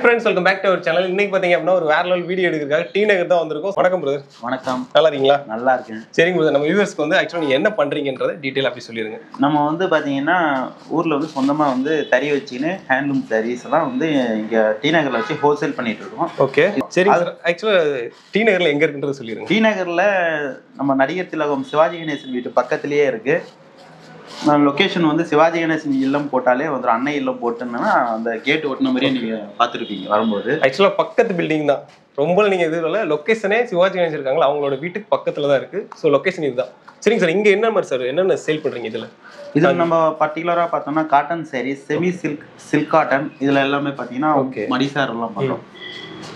friends, welcome back to our channel. இன்னைக்கு பாத்தீங்க அப்படினா ஒரு வேற லெவல் வீடியோ எடுக்கிறதுக்காக டி நகர் தான் வந்திருக்கோம். வணக்கம் பிரதர். வணக்கம். நல்லா இருக்கீங்களா? நல்லா இருக்கேன். சரிங்க பிரதர், நம்ம வியூவர்ஸ்க்கு வந்து एक्चुअली நீங்க என்ன பண்றீங்கன்றதை டீடைலா அப்படி சொல்லிருங்க. நம்ம வந்து பாத்தீங்கன்னா ஊர்ல வந்து சொந்தமா வந்து தறி வச்சின்னு ஹேண்ட்லூம் தறிஸ் எல்லாம் வந்து இங்க டி நகர்ல வச்சு ஹோல்சேல் பண்ணிட்டு இருக்கோம். ஓகே. சரி சார், एक्चुअली டி நகர்ல எங்க இருக்குன்றதை சொல்லிருங்க. டி நகர்ல நம்ம நடிகர் திலகம் சிவாஜி கணேசன் வீட்டு பக்கத்திலேயே இருக்கு. லொகேஷன் வந்து சிவாஜி கணேசன் இல்லம் போட்டாலே வந்து அன்னை இல்லம் போட்டோம்னா அந்த கேட் ஓட்டின மாதிரியே நீங்க பாத்துருப்பீங்க வரும்போது. एक्चुअली பக்கத்து பில்டிங் தான். ரொம்ப நீங்க இதுல லொகேஷனே சிவாஜி கணேசன் இருக்காங்களா அவங்களோட வீட்டுக்கு பக்கத்துல தான் இருக்கு. சோ லொகேஷன் இதுதான். சரிங்க சார், இங்க என்ன மாதிரி சார் என்னென்ன சேல் பண்றீங்க இதுல? இதுல நம்ம பர்டிகுலரா பார்த்தோம்னா cotton sarees, semi silk cotton, இதுல எல்லாமே பாத்தீங்கன்னா மடிசார் எல்லாம் பண்றோம்.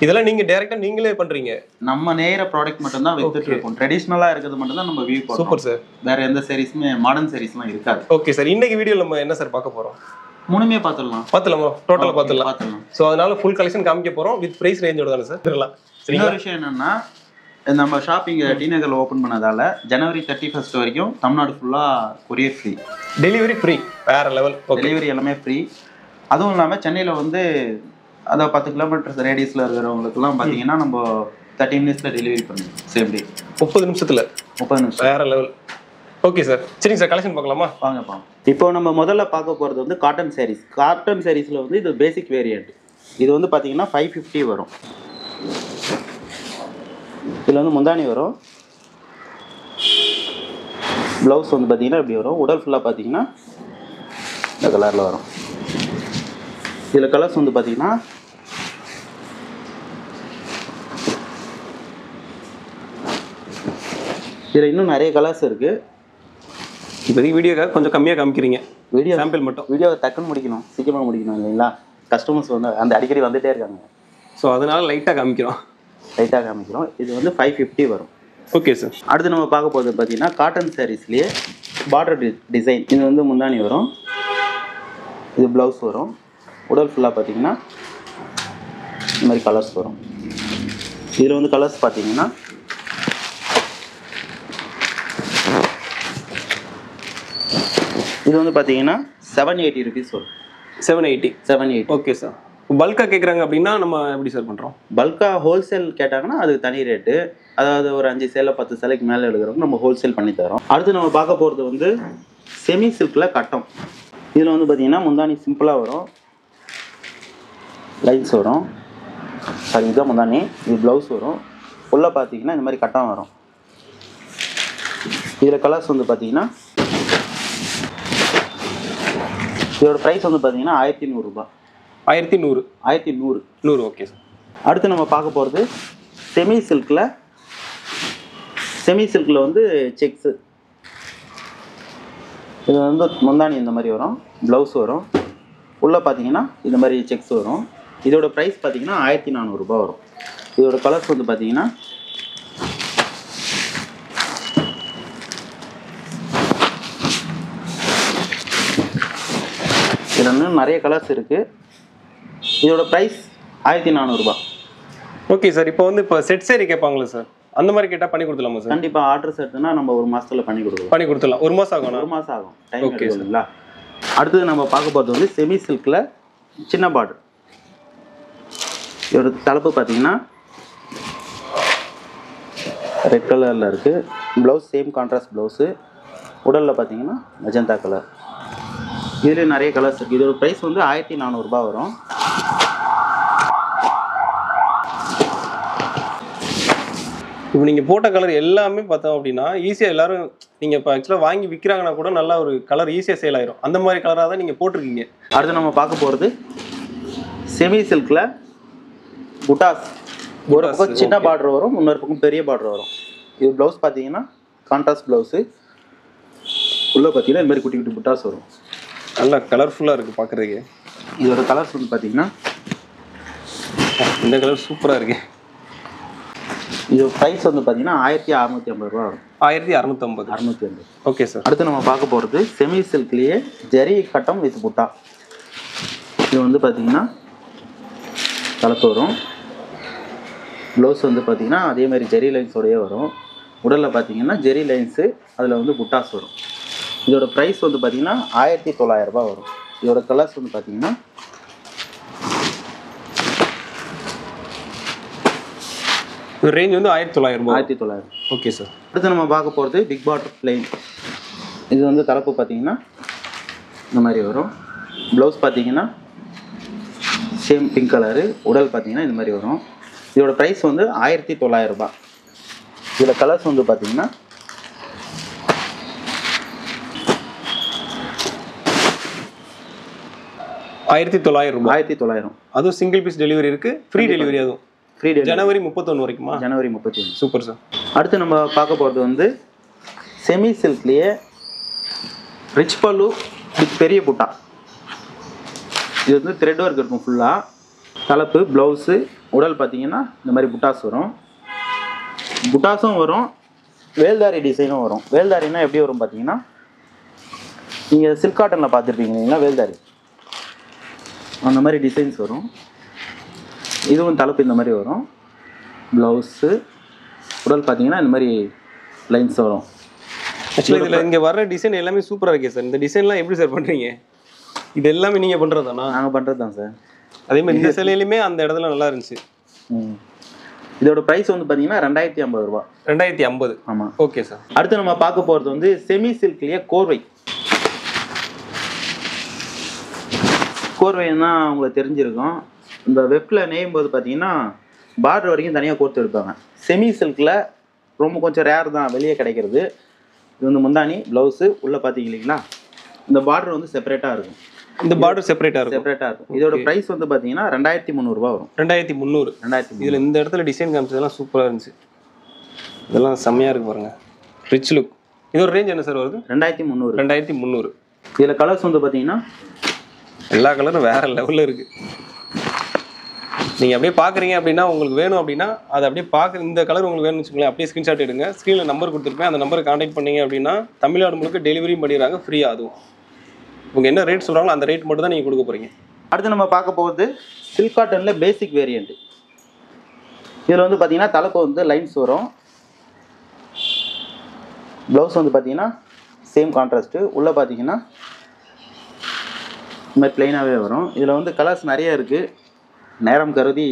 இதெல்லாம் நீங்க டைரக்டா நீங்களே பண்றீங்க? நம்ம நேர ப்ராடக்ட் மட்டும் தான் வித்துட்டு இருக்கோம். ட்ரெடிஷனலா இருக்கிறது மட்டும் தான் நம்ம வியூ பண்றோம். Super sir. வேற எந்த சாரீஸ்மே மாடர்ன் சாரீஸ்லாம் இருக்காது. ஓகே சார், இன்னைக்கு வீடியோல நம்ம என்ன சார் பார்க்க போறோம்? மூணுமே பார்த்துடலாம். டோட்டலா பார்த்துடலாம். சோ அதனால ஃபுல் கலெக்ஷன் காமிக்க போறோம் வித் பிரைஸ் ரேஞ்சோட தானே சார்? தெரியலாம். இன்னொரு விஷயம் என்னன்னா, நம்ம ஷாப்பிங் டி நகர்ல ஓபன் பண்ணதால ஜனவரி 31 வரைக்கும் தமிழ்நாடு ஃபுல்லா கொரியர் ஃப்ரீ, டெலிவரி ஃப்ரீ. வேற லெவல். டெலிவரி எல்லாமே ஃப்ரீ. அதுவும் இல்லாம சென்னையில வந்து அத 10 கிலோமீட்டர் ரேடியஸ்ல இருக்கிறவங்களுக்குலாம் பாத்தீங்கன்னா நம்ம 30 மினிட்ஸ்ல டெலிவரி பண்ணுவோம். சேம் டே 30 நிமிஷம். வேற லெவல். ஓகே சார், சரிங்க சார், கலெக்ஷன் பார்க்கலாமா? வாங்கப்பா. இப்போ நம்ம முதல்ல பார்க்க போறது வந்து காட்டன் சாரீஸ். காட்டன் சாரீஸ்ல வந்து இது பேசிக் வேரியன்ட். இது வந்து பாத்தீங்கன்னா 550 வரும். இதுல வந்து முந்தானி வரும். பிளவுஸ் வந்து பாத்தீங்கன்னா இப்படி வரும். உடல் ஃபுல்லா பாத்தீங்கன்னா இந்த கலர்ல வரும். இதுல கலர்ஸ் வந்து பாத்தீங்கன்னா இதுல இன்னும் நிறைய கலர்ஸ் இருக்கு. இப்போதைக்கு வீடியோக்காக கொஞ்சம் கம்மியாக காமிக்கிறீங்க. வீடியோ சாம்பிள் மட்டும். வீடியோவை டக்குன்னு முடிக்கணும், சீக்கிரமாக முடிக்கணும் இல்லைங்களா? கஸ்டமர்ஸ் வந்து அந்த அடிக்கடி வந்துட்டே இருக்காங்க. ஸோ அதனால லைட்டாக காமிக்கிறோம். இது வந்து 550 வரும். Okay sir. அடுத்து நம்ம பார்க்க போகிறது பார்த்தீங்கன்னா காட்டன் சாரீஸ்லேயே பார்டர் டிசைன். இது வந்து முந்தானி வரும், இது ப்ளவுஸ் வரும். உடல் ஃபுல்லாக பார்த்தீங்கன்னா இந்த மாதிரி கலர்ஸ் வரும். இதில் வந்து கலர்ஸ் பார்த்தீங்கன்னா இது வந்து பார்த்தீங்கன்னா 780 ருபீஸ் வரும். 780. Okay sir. பல்காக கேட்குறாங்க அப்படின்னா நம்ம எப்படி சார் பண்ணுறோம்? பல்காக ஹோல்சேல் கேட்டாங்கன்னா அது தனி ரேட்டு. அதாவது ஒரு 5 சேலை 10 சேலைக்கு மேலே எடுக்கிறவங்க நம்ம ஹோல்சேல் பண்ணி தரோம். அடுத்து நம்ம பார்க்க போகிறது வந்து செமி சில்கில் கட்டம். இதில் வந்து பார்த்தீங்கன்னா முந்தானி சிம்பிளாக வரும், லைன்ஸ் வரும். சாரி, இதுதான் முந்தானி. இது ப்ளவுஸ் வரும். உள்ளே பார்த்தீங்கன்னா இந்த மாதிரி கட்டம் வரும். இதில் கலர்ஸ் வந்து பார்த்தீங்கன்னா இதோட ப்ரைஸ் வந்து பார்த்தீங்கன்னா 1100 ரூபாய். 1100. Okay sir. அடுத்து நம்ம பார்க்க போகிறது செமி சில்கில் வந்து செக்ஸு. இது வந்து முந்தானி இந்த மாதிரி வரும், ப்ளவுஸ் வரும். உள்ளே பார்த்தீங்கன்னா இந்த மாதிரி செக்ஸ் வரும். இதோட ப்ரைஸ் பார்த்தீங்கன்னா 1400 ரூபாய் வரும். இதோட கலர்ஸ் வந்து பார்த்தீங்கன்னா இதில் இன்னும் நிறைய கலர்ஸ் இருக்குது. இதோட ப்ரைஸ் 1400 ரூபாய். Okay sir. இப்போ வந்து செட் சேரி கேட்பாங்களா சார்? அந்த மாதிரி கேட்டால் பண்ணி கொடுத்துலாமா சார்? கண்டிப்பாக ஆர்டர்ஸ் எடுத்துனா நம்ம ஒரு மாதத்தில் பண்ணி கொடுத்துடலாம். 1 மாதம் ஆகும். 1 மாதம் ஆகும் டைம். Okay sir. அடுத்தது நம்ம பார்க்க போகிறது வந்து செமி சில்கில் சின்ன பார்டர். இதோட தலைப்பு பார்த்தீங்கன்னா ரெட் கலரில் இருக்குது. Blouse same contrast blouse. உடலில் பார்த்தீங்கன்னா மெஜந்தா கலர். இதுலேயே நிறைய கலர்ஸ் இருக்குது. இதோட ப்ரைஸ் வந்து 1400 ரூபாய் வரும். இப்போ நீங்கள் போட்ட கலர் எல்லாமே பார்த்தோம் அப்படின்னா ஈஸியாக எல்லாரும் நீங்கள் இப்போ ஆக்சுவலாக வாங்கி விற்கிறாங்கன்னா கூட நல்லா ஒரு கலர் ஈஸியாக சேல் ஆயிரும். அந்த மாதிரி கலராக தான் நீங்கள் போட்டிருக்கீங்க. அடுத்து நம்ம பார்க்க போகிறது செமி சில்கில் புட்டாஸ். ஒரு பக்கம் சின்ன பார்டர் வரும், இன்னொரு பக்கம் பெரிய பார்டர் வரும். இது ப்ளவுஸ் பார்த்தீங்கன்னா கான்ட்ராஸ்ட் ப்ளவுஸு. உள்ளே பார்த்தீங்கன்னா இந்த மாதிரி குட்டி குட்டி புட்டாஸ் வரும். நல்லா கலர்ஃபுல்லாக இருக்குது பார்க்குறதுக்கு. இதோட கலர்ஸ் வந்து பார்த்தீங்கன்னா இந்த கலர் சூப்பராக இருக்குது. இது ப்ரைஸ் வந்து பார்த்தீங்கன்னா 1650 ரூபா வரும். 1650. Okay sir. அடுத்து நம்ம பார்க்க போகிறது செமி சில்க்லேயே ஜரி கட்டம் வித் புட்டா. இது வந்து பார்த்தீங்கன்னா தலைப்பு வரும். ப்ளவுஸ் வந்து பார்த்தீங்கன்னா அதே மாதிரி ஜெரி லைன்ஸோடையே வரும். உடலில் பார்த்தீங்கன்னா ஜெரி லைன்ஸு, அதில் வந்து புட்டாஸ் வரும். இதோட ப்ரைஸ் வந்து பார்த்தீங்கன்னா 1900 ரூபாய் வரும். இதோட கலர்ஸ் வந்து பார்த்தீங்கன்னா இது ரேஞ்ச் வந்து 1900 ரூபாய். 1900. Okay sir. அடுத்து நம்ம பார்க்க போகிறது பிக் பார்டர் பிளெயின். இது வந்து தலைப்பு பார்த்தீங்கன்னா இந்த மாதிரி வரும். ப்ளவுஸ் பார்த்தீங்கன்னா சேம் பிங்க் கலரு. உடல் பார்த்தீங்கன்னா இந்த மாதிரி வரும். இதோட ப்ரைஸ் வந்து 1900 ரூபாய். இதில் கலர்ஸ் வந்து பார்த்தீங்கன்னா ரூபாய். 1900. அதுவும் சிங்கிள் பீஸ் டெலிவரி இருக்கு, ஃப்ரீ டெலிவரி. அதுவும் ஃப்ரீ டெலிவரி ஜனவரி 31 வரைக்குமா? ஜனவரி 31. Super sir. அடுத்து நம்ம பார்க்க போகிறது வந்து செமி சில்க்லேயே ரிச் பல்லு வித் பெரிய புட்டா. இது வந்து த்ரெட் ஒர்க் இருக்கும் ஃபுல்லாக. தலைப்பு, ப்ளவுஸு, உடல் பார்த்தீங்கன்னா இந்த மாதிரி புட்டாஸ் வரும். புட்டாஸும் வரும், வேல்தாரி டிசைனும் வரும். வேல்தாரின்னா எப்படி வரும் பார்த்தீங்கன்னா, நீங்கள் சில்க் காட்டனில் பார்த்துருப்பீங்க இல்லைங்களா, வேல்தாரி அந்த மாதிரி டிசைன்ஸ் வரும். இதுவும் தலைப்பு இந்த மாதிரி வரும். ப்ளவுஸு, உடல் பார்த்தீங்கன்னா இந்த மாதிரி லைன்ஸ் வரும். ஆக்சுவலி இதில் இங்கே வர டிசைன் எல்லாமே சூப்பராக இருக்கே சார். இந்த டிசைன்லாம் எப்படி சார் பண்ணுறீங்க? இது எல்லாமே நீங்கள் பண்ணுறதாண்ணா? நாங்கள் பண்ணுறது தான் சார். அதே மாதிரி இந்த சிலையிலுமே அந்த இடத்துல நல்லா இருந்துச்சு. இதோட ப்ரைஸ் வந்து பார்த்தீங்கன்னா 2050 ரூபா. 2050. ஆமாம். Okay sir. அடுத்து நம்ம பார்க்க போகிறது வந்து செமி சில்க்லேயே கோர்வை. கோர்வைன்னா உங்களுக்கு தெரிஞ்சிருக்கும். இந்த வெப்பில் நெய்யும் போது பார்த்தீங்கன்னா பார்டர் வரைக்கும் தனியாக கோர்த்து எடுப்பாங்க. செமி சில்கில் ரொம்ப கொஞ்சம் ரேர் தான் வெளியே கிடைக்கிறது. இது வந்து முந்தானி, ப்ளவுஸு, உள்ளே பார்த்தீங்க இல்லைங்களா, இந்த பார்டர் வந்து செப்பரேட்டாக இருக்கும். இந்த பார்டர் செப்பரேட்டாக இருக்கும். இதோட ப்ரைஸ் வந்து பார்த்தீங்கன்னா 2300 ரூபா வரும். 2300. இதில் இந்த இடத்துல டிசைன் காமிச்சதெல்லாம் சூப்பராக இருந்துச்சு. இதெல்லாம் செம்மையாக இருக்கு பாருங்க, ரிச் லுக். இதோட ரேஞ்ச் என்ன சார் வருது? 2300. 2300. இதில் கலர்ஸ் வந்து பார்த்தீங்கன்னா எல்லா கலரும் வேற லெவலில் இருக்கு. நீங்கள் அப்படியே பார்க்குறீங்க அப்படின்னா, உங்களுக்கு வேணும் அப்படின்னா அதை அப்படியே பார்க்குற இந்த கலர் உங்களுக்கு வேணும்னு வச்சுக்கோங்களேன், அப்படியே ஸ்க்ரீன்ஷாட் எடுங்க. ஸ்க்ரீனில் நம்பர் கொடுத்துருப்பேன், அந்த நம்பரை கான்டாக்ட் பண்ணீங்க அப்படின்னா தமிழ்நாடு முழுக்க டெலிவரியும் பண்ணிடுறாங்க, ஃப்ரீயாக. அதுவும் இவங்க என்ன ரேட் சொல்கிறாங்களோ அந்த ரேட் மட்டும் தான் நீங்கள் கொடுக்க போகிறீங்க. அடுத்து நம்ம பார்க்க போகிறது சில்க் காட்டனில் பேசிக் வேரியண்ட். இதில் வந்து பார்த்தீங்கன்னா தலைப்பு வந்து லைன்ஸ் வரும். ப்ளவுஸ் வந்து பார்த்தீங்கன்னா சேம் கான்ட்ராஸ்ட்டு. உள்ளே பார்த்தீங்கன்னா இந்த மாதிரி பிளெயினாகவே வரும். இதில் வந்து கலர்ஸ் நிறைய இருக்குது. நேரம் கருதி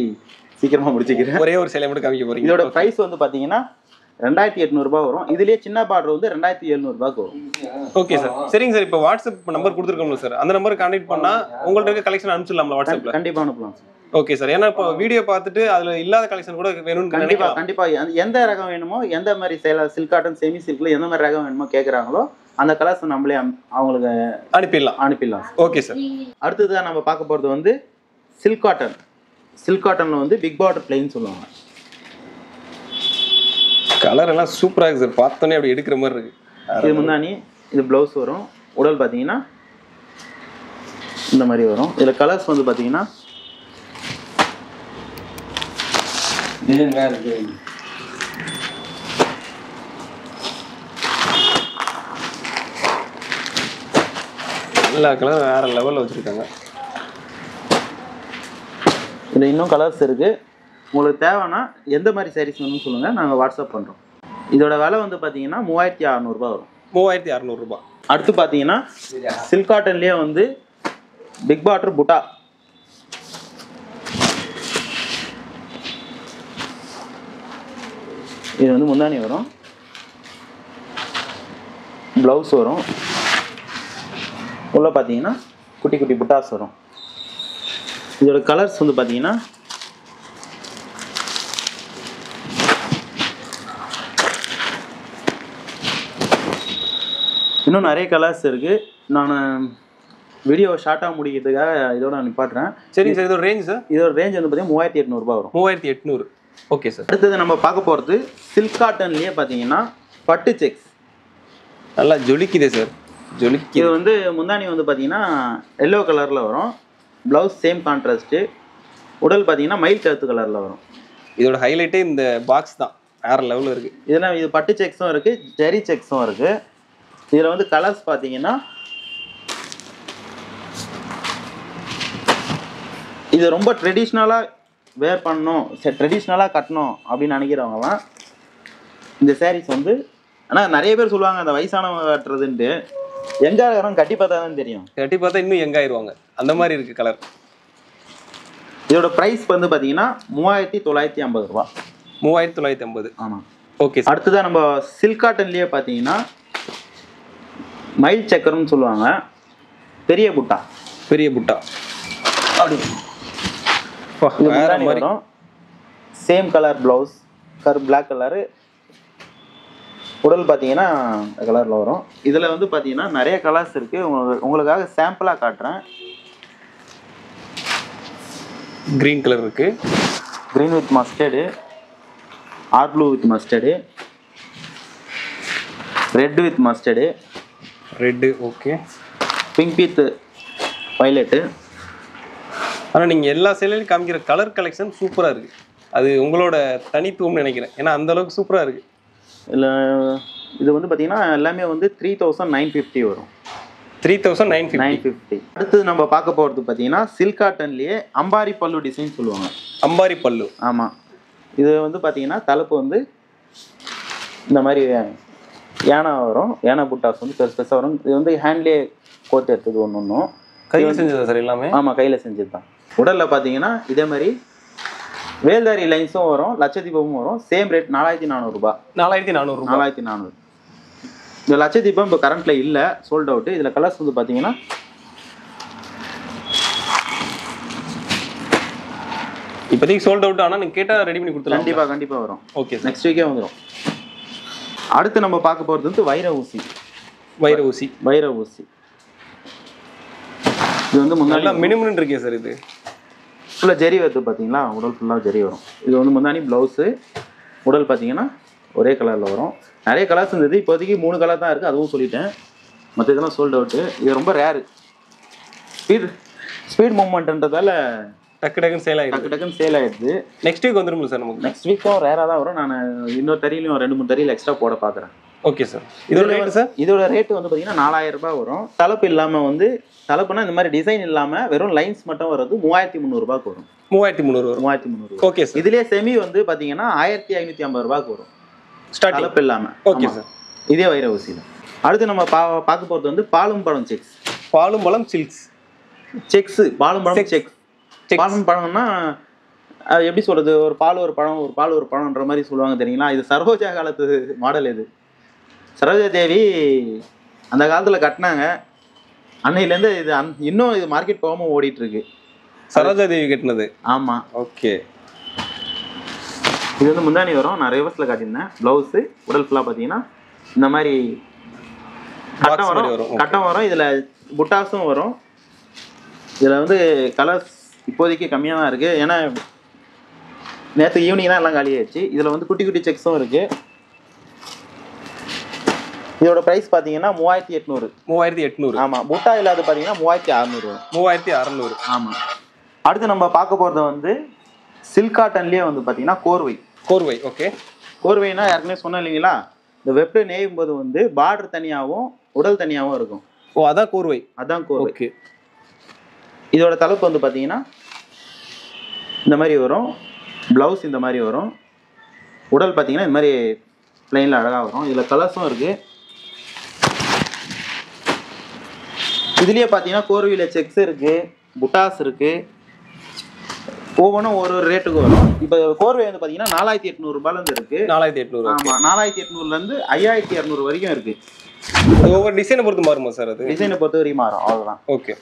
சீக்கிரமாக முடிச்சுக்கிறேன். ஒரே ஒரு சிலை மட்டும் காமிக்க போகிறீங்க. இதோட ப்ரைஸ் வந்து பார்த்தீங்கன்னா 2800 ரூபா வரும். இதுலேயே சின்ன பார்டர் வந்து 2700 ரூபாய்க்கு வரும். Okay sir. சரிங்க சார். இப்போ வாட்ஸ்அப் நம்பர் கொடுத்துருக்கோம்ல சார், அந்த நம்பரை கான்டாக்ட் பண்ணால் உங்கள்ட்ட இருக்க கலெக்ஷன் அனுப்பிச்சிடலாம்ல வாட்ஸ்அப்பில்? கண்டிப்பாக அனுப்பலாம் சார். Okay sir. ஏன்னா இப்போ வீடியோ பார்த்துட்டு அதில் இல்லாத கலெக்ஷன் கூட வேணும்னு கண்டிப்பாக எந்த ரகம் வேணுமோ, எந்த மாதிரி சில்க் காட்டன் செமி சில்கில் எந்த மாதிரி ரகம் வேணுமோ கேட்குறாங்களோ அந்த கலர்ஸ் நம்மளே அவங்களுக்கு அனுப்பிடலாம். Okay sir. அடுத்ததாக நம்ம பார்க்க போகிறது வந்து சில்க் காட்டன். சில்க் காட்டனில் வந்து பிக் பார்டர் பிளெயின் சொல்லுவாங்க. கலர் எல்லாம் சூப்பராக இருக்குது சார். பார்த்தோன்னே அப்படி எடுக்கிற மாதிரி இருக்கு. இது முந்தானி, இது ப்ளவுஸ் வரும். உடல் பார்த்தீங்கன்னா இந்த மாதிரி வரும். இதில் கலர்ஸ் வந்து பார்த்தீங்கன்னா எல்லா கலரும் வேற லெவலில் வச்சுருக்காங்க. இதில் இன்னும் கலர்ஸ் இருக்குது. உங்களுக்கு தேவைன்னா எந்த மாதிரி சாரீஸ் வேணும்னு சொல்லுங்கள், நாங்கள் வாட்ஸ்அப் பண்ணுறோம். இதோட விலை வந்து பார்த்தீங்கன்னா 3600 ரூபா வரும். 3600 ரூபா. அடுத்து பார்த்தீங்கன்னா சில்க் காட்டன்லேயே வந்து பிக் பார்டர் புட்டா. இது வந்து முந்தானி வரும், ப்ளவுஸ் வரும். உள்ள பார்த்தீங்கன்னா குட்டி குட்டி புட்டாஸ் வரும். இதோட கலர்ஸ் வந்து பார்த்தீங்கன்னா இன்னும் நிறைய கலர்ஸ் இருக்குது. நான் வீடியோ ஷார்ட்டாக முடிக்கிறதுக்காக இதோட நிப்பாட்டுறேன். சரிங்க சார். இதோட ரேஞ்ச் சார்? இதோட ரேஞ்ச் வந்து பார்த்தீங்கன்னா 3800 ரூபா வரும். 3800. Okay sir. அடுத்தது நம்ம பார்க்க போகிறது சில்க் காட்டன்லேயே பார்த்தீங்கன்னா பட்டு செக்ஸ். நல்லா ஜொலிக்குதே சார். இது வந்து முந்தானி வந்து பார்த்தீங்கன்னா எல்லோ கலரில் வரும். Blouse same contrast. உடல் பார்த்தீங்கன்னா மயில் கருத்து கலரில் வரும். இதோட ஹைலைட்டே இந்த பாக்ஸ் தான், வேறு லெவலில் இருக்குது. இதெல்லாம் இது பட்டு செக்ஸும் இருக்குது, ஜெரி செக்ஸும் இருக்குது. இதில் வந்து கலர்ஸ் பார்த்தீங்கன்னா இது ரொம்ப ட்ரெடிஷ்னலாக வேர் பண்ணணும், ட்ரெடிஷ்னலாக கட்டணும் அப்படின்னு நினைக்கிறவங்கலாம் இந்த சாரீஸ் வந்து, ஆனால் நிறைய பேர் சொல்லுவாங்க அந்த வயசானவங்க கட்டுறதுன்ட்டு. எங்காயிரம் கட்டி பார்த்தா தான் தெரியும். கட்டி பார்த்தா இன்னும் எங்காயிருவாங்க, அந்த மாதிரி இருக்குது கலர். இதோட ப்ரைஸ் வந்து பார்த்தீங்கன்னா 3950 ரூபா. 3950. ஆமாம். Okay sir. அடுத்ததான் நம்ம சில்க் காட்டன்லேயே பார்த்தீங்கன்னா மைல் சக்கரம்னு சொல்லுவாங்க, பெரிய புட்டா. பெரிய புட்டா அப்படி வேற மாதிரி வரும். Same colour blouse, black colour. உடல் பார்த்தீங்கன்னா கலரில் வரும். இதில் வந்து பார்த்தீங்கன்னா நிறைய கலர்ஸ் இருக்குது. உங்களுக்காக சாம்பிளாக காட்டுறேன். கிரீன் கலர் இருக்கு, green with mustard, or blue with mustard, red with mustard, red okay, pink with violet. ஆனால் நீங்கள் எல்லா சேலையிலும் காமிக்கிற கலர் கலெக்ஷன் சூப்பராக இருக்குது. அது உங்களோட தனித்துவம்னு நினைக்கிறேன். ஏன்னா அந்தளவுக்கு சூப்பராக இருக்குது. இல்லை, இது வந்து பார்த்தீங்கன்னா எல்லாமே வந்து 3950 வரும். 3950. அடுத்தது நம்ம பார்க்க போகிறது பார்த்தீங்கன்னா சில்க் காட்டன்லேயே அம்பாரி பல்லு டிசைன் சொல்லுவாங்க. அம்பாரி பல்லு. ஆமாம். இது வந்து பார்த்தீங்கன்னா தலைப்பு வந்து இந்த மாதிரி யானை வரும். யானை புட்டாஸ் வந்து பெருசு பெருசாக வரும். இது வந்து ஹேண்ட்லேயே கோத்து எடுத்தது ஒன்று ஒன்றும். கையில் செஞ்சதா சார் எல்லாமே? ஆமாம், கையில் செஞ்சது தான். உடலில் பார்த்தீங்கன்னா இதே மாதிரி வேல்தாரி லைன்ஸும் வரும், லட்சதீபமும் வரும். சேம் ரேட் 4400 ரூபாய். 4400. 4400. இந்த லட்சதீபம் இப்போ கரண்ட்டில் இல்லை, சோல்ட் அவுட்டு. இதில் கலர்ஸ் வந்து பார்த்தீங்கன்னா இப்போதைக்கு சோல்ட் அவுட். ஆனால் நீங்கள் கேட்டால் ரெடி பண்ணி கொடுத்துலாம். கண்டிப்பாக வரும். ஓகே, நெக்ஸ்ட் வீக்கே வந்துடும். அடுத்து நம்ம பார்க்க போகிறது வந்து வைர ஊசி. வைர ஊசி இது வந்து முன்னாடி மினிமம் இருக்கே சார். இது ஃபுல்லாக ஜெரி வருது பார்த்தீங்களா, உடல் ஃபுல்லாக ஜெரி வரும். இது வந்து முன்னாடி ப்ளவுஸு, உடல் பார்த்தீங்கன்னா ஒரே கலரில் வரும். நிறைய கலர்ஸ் இருந்தது, இப்போதைக்கு 3 கலர் தான் இருக்குது, அதுவும் சொல்லிட்டேன். மற்ற இதெல்லாம் சோல்ட் அவுட்டு. இது ரொம்ப ரேரு. ஸ்பீட் மூவ்மெண்ட்ன்றதால டக்குன்னு சேல் ஆகிடுது. நெக்ஸ்ட் வீக் வந்துடும் சார். நமக்கு நெக்ஸ்ட் வீக்கும் ரேராக தான் வரும். நான் இன்னொரு தறியிலையும் 2-3 தறியில் எக்ஸ்ட்ரா போட பார்க்குறேன். Okay sir. இதோட ரேட்டு சார்? இதோட ரேட்டு வந்து பார்த்தீங்கன்னா 4000 ரூபாய் வரும். தலைப்பு இல்லாமல் வந்து தலைப்புனா இந்த மாதிரி டிசைன் இல்லாமல் வெறும் லைன்ஸ் மட்டும் வர்றது 3300 ரூபாய்க்கு வரும். 3300 வரும். 3300. Okay sir. இதுலேயே செமி வந்து பார்த்தீங்கன்னா 1550 ரூபாய்க்கு வரும் ஸ்டார்டிங், தலைப்பு இல்லாமல். Okay sir. இதே வைர ஊசி தான். அடுத்து நம்ம பார்க்க போகிறது வந்து பாலும் பழம் செக்ஸ். பாலும் பழம் சில்க்ஸ் செக்ஸ். பாலும் பழம் செக்ஸ். பாலும் பழம்னா அது எப்படி சொல்கிறது, ஒரு பால் ஒரு பழம், ஒரு பால் ஒரு பழம்ன்ற மாதிரி சொல்லுவாங்க தெரியுங்களா. இது சரோஜா காலத்து மாடல். இது சரோஜா தேவி அந்த காலத்தில் கட்டினாங்க. அன்னையிலேருந்து இது இன்னும் இது மார்க்கெட் போகாமல் ஓடிட்டுருக்கு. சரோஜா தேவி கட்டினது. ஆமாம். ஓகே. இது வந்து முந்தானி வரும். நான் ரிவர்ஸில் காட்டியிருந்தேன். ப்ளவுஸு, உடல் ஃபுல்லாக பார்த்தீங்கன்னா இந்த மாதிரி கட்டம் வரும். இதில் புட்டாஸும் வரும். இதில் வந்து கலர்ஸ் இப்போதைக்கு கம்மியாக தான் இருக்குது. ஏன்னா நேற்று ஈவினிங் தான் எல்லாம் காலி ஆயிடுச்சு. இதில் வந்து குட்டி குட்டி செக்ஸும் இருக்குது. இதோட ப்ரைஸ் பார்த்தீங்கன்னா 3800. 3800. ஆமாம். புட்டா இல்லாத பார்த்தீங்கன்னா 3600. 3600. ஆமாம். அடுத்து நம்ம பார்க்க போகிறது வந்து சில்க் காட்டன்லேயே வந்து பார்த்தீங்கன்னா கோர்வை. ஓகே. கோர்வைனா ஏற்கனவே சொன்னேன் இல்லைங்களா, இந்த வெப்டு நெய்யும் போது வந்து பார்டர் தனியாகவும் உடல் தனியாகவும் இருக்கும். ஓ, அதான் கோர்வை. அதான் கோர்வை. ஓகே. இதோட தலைப்பு வந்து பார்த்தீங்கன்னா இந்த மாதிரி வரும். ப்ளவுஸ் இந்த மாதிரி வரும். உடல் பார்த்தீங்கன்னா இந்த மாதிரி பிளைனில் அழகாக வரும். இதில் கலர்ஸும் இருக்குது. இதுலேயே பார்த்தீங்கன்னா கோர்வையில் செக்ஸ் இருக்குது, புட்டாஸ் இருக்குது. ஒவ்வொன்றும் ஒரு ரேட்டுக்கு வரும். இப்போ கோர்வை வந்து பார்த்தீங்கன்னா 4800 ரூபாயிலேருந்து இருக்குது. 4800. ஆமாம். 4800லேருந்து 5200 வரைக்கும் இருக்குது. அது ஒவ்வொரு டிசைனை பொறுத்து மாறுமா சார்? அது டிசைனை பொறுத்த வரைக்கும் மாறும், அவ்வளோதான். ஓகே.